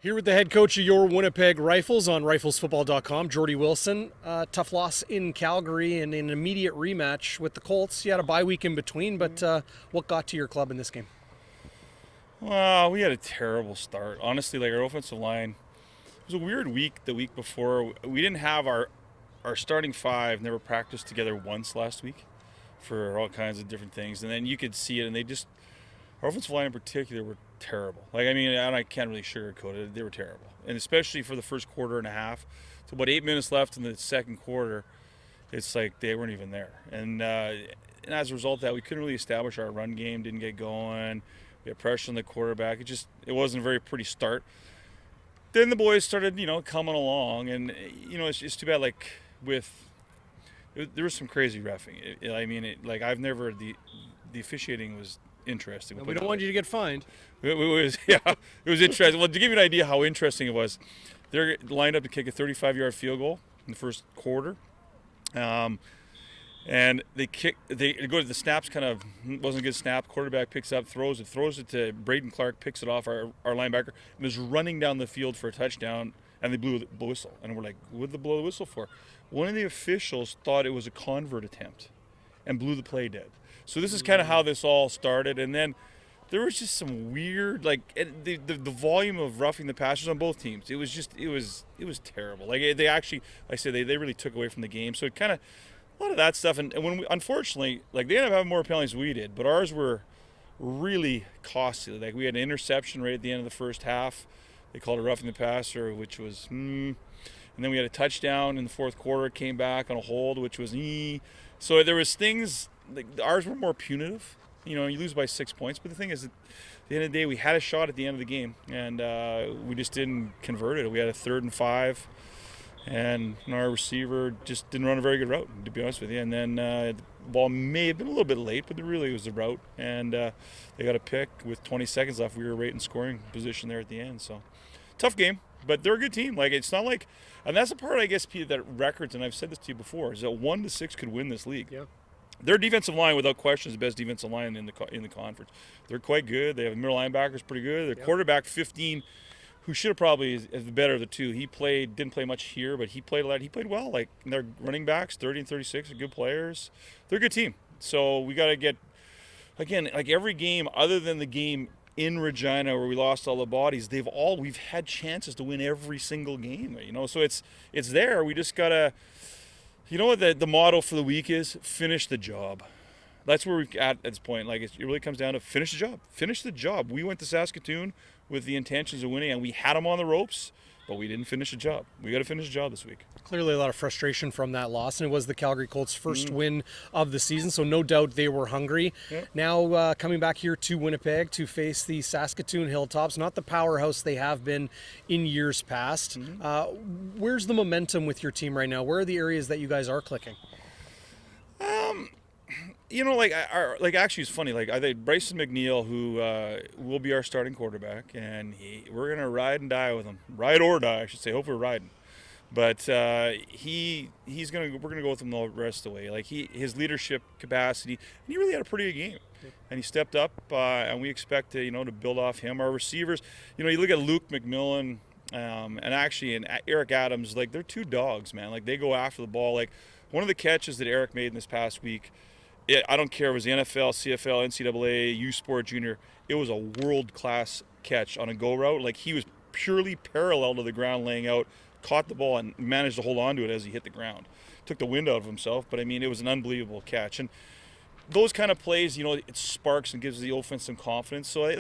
Here with the head coach of your Winnipeg Rifles on riflesfootball.com, Geordie Wilson. Tough loss in Calgary and an immediate rematch with the Colts. You had a bye week in between, but what got to your club in this game? Well, we had a terrible start. Honestly, like our offensive line, it was a weird week the week before. We didn't have our starting five, never practiced together once last week for all kinds of different things. And then you could see it, and our offensive line in particular were terrible. Like, I mean, and I can't really sugarcoat it. They were terrible. And especially for the first quarter and a half. So about 8 minutes left in the second quarter, it's like they weren't even there. And as a result of that, we couldn't really establish our run game, didn't get going. We had pressure on the quarterback. It wasn't a very pretty start. Then the boys started, coming along. And, it's too bad, like, there was some crazy reffing. The officiating was interesting. We don't want you to get fined. It was interesting. Well, to give you an idea how interesting it was, they're lined up to kick a 35-yard field goal in the first quarter, and they go to the snaps. Kind of wasn't a good snap. Quarterback picks up, throws it to Braden Clark, picks it off our linebacker, and is running down the field for a touchdown. And they blew the whistle, and we're like, "What did they blow the whistle for?" One of the officials thought it was a convert attempt, and blew the play dead. So this is kind of how this all started, and then there was just some weird, like, the volume of roughing the passers on both teams. It was terrible. Like, they actually, like I said, they really took away from the game. So it kind of, a lot of that stuff, and when unfortunately, like, they ended up having more penalties than we did, but ours were really costly. Like, we had an interception right at the end of the first half. They called it roughing the passer, which was and then we had a touchdown in the fourth quarter. It came back on a hold, which was So there was things. Like, ours were more punitive. You lose by 6 points. But the thing is, at the end of the day, we had a shot at the end of the game, and we just didn't convert it. We had a 3rd and 5, and our receiver just didn't run a very good route, to be honest with you. And then the ball may have been a little bit late, but it really was the route. And they got a pick with 20 seconds left. We were right in scoring position there at the end. So, tough game, but they're a good team. Like, it's not like – and that's the part, I guess, Pete, that records, and I've said this to you before, is that 1-6 could win this league. Yeah. Their defensive line, without question, is the best defensive line in the conference. They're quite good. They have middle linebackers pretty good. Their quarterback, 15, who should have probably is the better of the two. He didn't play much here, but he played a lot. He played well. Like, their running backs, 30 and 36, are good players. They're a good team. So we got to get, again, like every game other than the game in Regina where we lost all the bodies, we've had chances to win every single game. So it's there. We just got to. You know what the motto for the week is? Finish the job. That's where we're at this point. Like, it really comes down to finish the job. Finish the job. We went to Saskatoon with the intentions of winning, and we had them on the ropes, but we didn't finish the job. We got to finish the job this week. Clearly a lot of frustration from that loss, and it was the Calgary Colts' first win of the season, so no doubt they were hungry. Yeah. Now coming back here to Winnipeg to face the Saskatoon Hilltops, not the powerhouse they have been in years past. Where's the momentum with your team right now? Where are the areas that you guys are clicking? Actually, it's funny. Like, I think Bryson McNeil, who will be our starting quarterback, and we're gonna ride and die with him, ride or die, I should say. Hope we're riding, but we're gonna go with him the rest of the way. Like, his leadership capacity, and he really had a pretty good game, and he stepped up, and we expect to build off him. Our receivers, you look at Luke McMillan. And Eric Adams, like, they're two dogs, man. Like, they go after the ball. Like, one of the catches that Eric made in this past week, I don't care if it was the NFL, CFL, NCAA, U Sport Junior, it was a world-class catch on a go route. Like, he was purely parallel to the ground laying out, caught the ball, and managed to hold on to it as he hit the ground. Took the wind out of himself, but, I mean, it was an unbelievable catch. And those kind of plays, it sparks and gives the offense some confidence. So,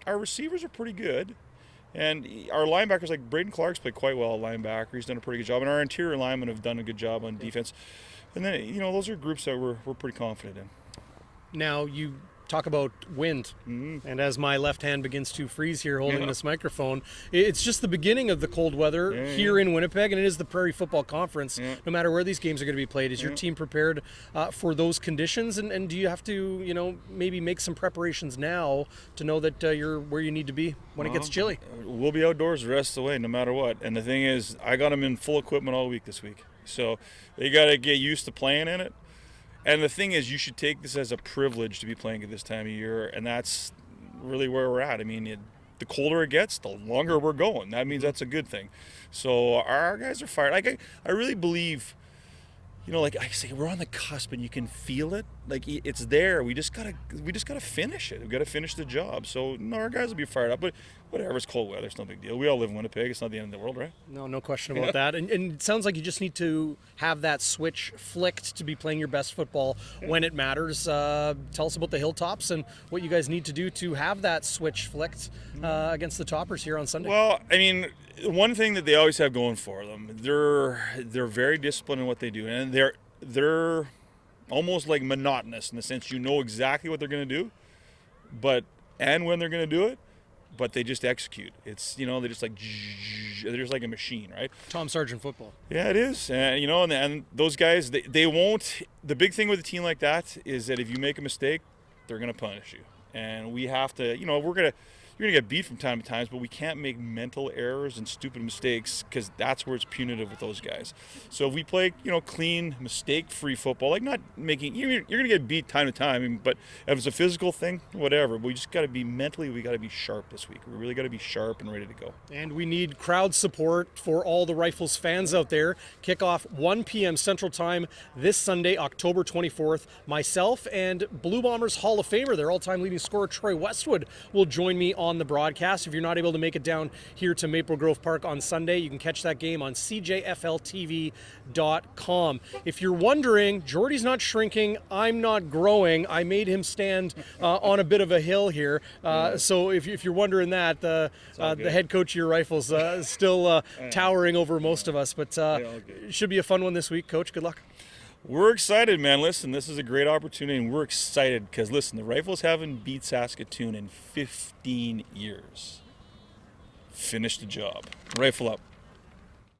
our receivers are pretty good. And our linebackers, like Braden Clark's played quite well at linebacker. He's done a pretty good job. And our interior linemen have done a good job on defense. And then, those are groups that we're pretty confident in. Now, you talk about wind. And as my left hand begins to freeze here holding this microphone, it's just the beginning of the cold weather here in Winnipeg, and it is the Prairie Football Conference. No matter where these games are going to be played, is your team prepared for those conditions? And do you have to, maybe make some preparations now to know that you're where you need to be when it gets chilly? We'll be outdoors the rest of the way, no matter what. And the thing is, I got them in full equipment all week this week. So they got to get used to playing in it. And the thing is, you should take this as a privilege to be playing at this time of year, and that's really where we're at. I mean, the colder it gets, the longer we're going. That means that's a good thing. So our guys are fired. Like I really believe, like I say, we're on the cusp, and you can feel it. Like it's there. We just gotta finish it. We gotta finish the job. So our guys will be fired up. But whatever, it's cold weather. It's no big deal. We all live in Winnipeg. It's not the end of the world, right? No question about that. And it sounds like you just need to have that switch flicked to be playing your best football when it matters. Tell us about the Hilltops and what you guys need to do to have that switch flicked against the Toppers here on Sunday. Well, I mean, one thing that they always have going for them, they're very disciplined in what they do, and they're almost like monotonous in the sense you know exactly what they're going to do, and when they're going to do it, but they just execute. It's they're just like a machine, right? Tom Sargent football. Yeah, it is, and those guys they won't. The big thing with a team like that is that if you make a mistake, they're going to punish you, and we have to. You're going to get beat from time to time, but we can't make mental errors and stupid mistakes because that's where it's punitive with those guys. So if we play, clean, mistake-free football, like not making, you're going to get beat time to time, but if it's a physical thing, whatever. But we just got to be mentally, we got to be sharp this week. We really got to be sharp and ready to go. And we need crowd support for all the Rifles fans out there. Kickoff 1 p.m. Central Time this Sunday, October 24th. Myself and Blue Bombers Hall of Famer, their all-time leading scorer, Troy Westwood, will join me on the broadcast. If you're not able to make it down here to Maple Grove Park on Sunday, you can catch that game on cjfltv.com. If you're wondering, Geordie's not shrinking, I'm not growing. I made him stand on a bit of a hill here. So if you're wondering that, the head coach of your Rifles is still towering over most of us. But it should be a fun one this week, Coach. Good luck. We're excited, man. Listen, this is a great opportunity, and we're excited because, listen, the Rifles haven't beat Saskatoon in 15 years. Finish the job. Rifle up.